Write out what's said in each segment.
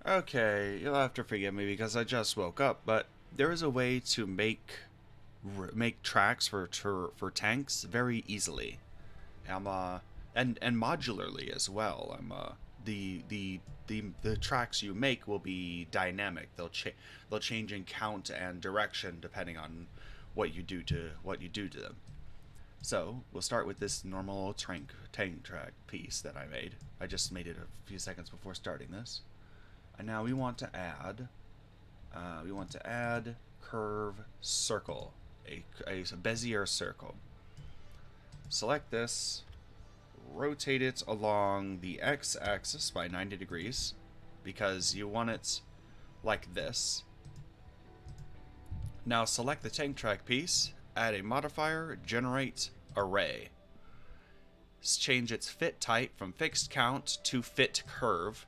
Okay, you'll have to forgive me because I just woke up, but there is a way to make tracks for tanks very easily. And modularly as well. The tracks you make will be dynamic. They'll change in count and direction depending on what you do to them. So we'll start with this normal tank track piece that I made. I just made it a few seconds before starting this. And now we want to add curve circle, a Bezier circle. Select this, rotate it along the x-axis by 90 degrees because you want it like this. Now select the tank track piece, add a modifier, generate array. Change its fit type from fixed count to fit curve,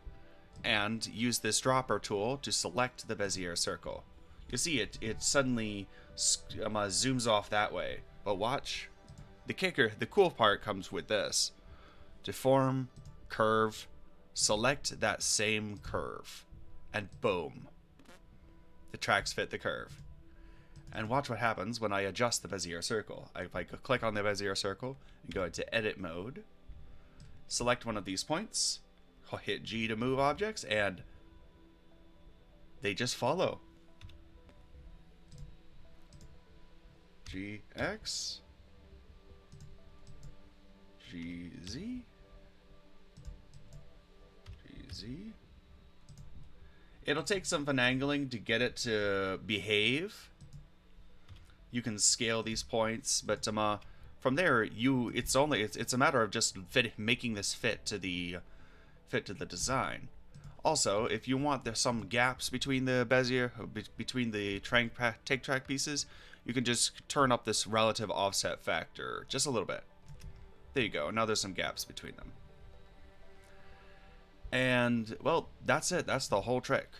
and use this dropper tool to select the Bezier circle. You see it suddenly zooms off that way, but watch. The cool part comes with this. Deform, curve, select that same curve, and boom. The tracks fit the curve. And watch what happens when I adjust the Bezier circle. If I click on the Bezier circle and go into edit mode, select one of these points, I'll hit G to move objects, and they just follow. GX, GZ, GZ. It'll take some finagling to get it to behave. You can scale these points, but from there, it's a matter of just making this fit to the design. Also, if you want there's some gaps between the Bezier, between the tank track pieces, you can just turn up this relative offset factor just a little bit. There you go. Now there's some gaps between them. And, well, that's it. That's the whole trick.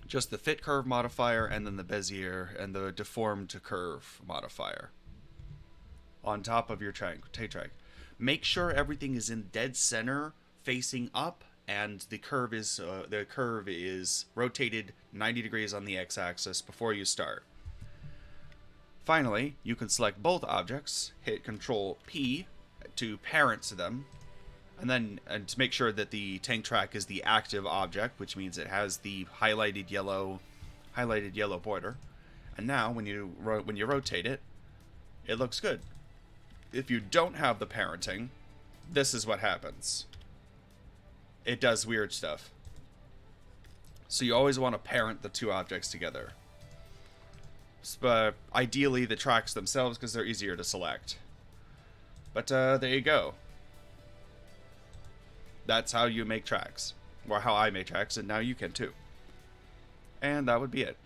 Just the fit curve modifier and then the Bezier and the deform to curve modifier on top of your tank track. Make sure everything is in dead center facing up, and the curve is rotated 90 degrees on the x-axis before you start. Finally, you can select both objects, hit Control P to parent them, and to make sure that the tank track is the active object, which means it has the highlighted yellow border. And now when you rotate it, it looks good. If you don't have the parenting, this is what happens. It does weird stuff. So you always want to parent the two objects together. But ideally the tracks themselves because they're easier to select. But there you go. That's how you make tracks. Or how I make tracks, and now you can too. And that would be it.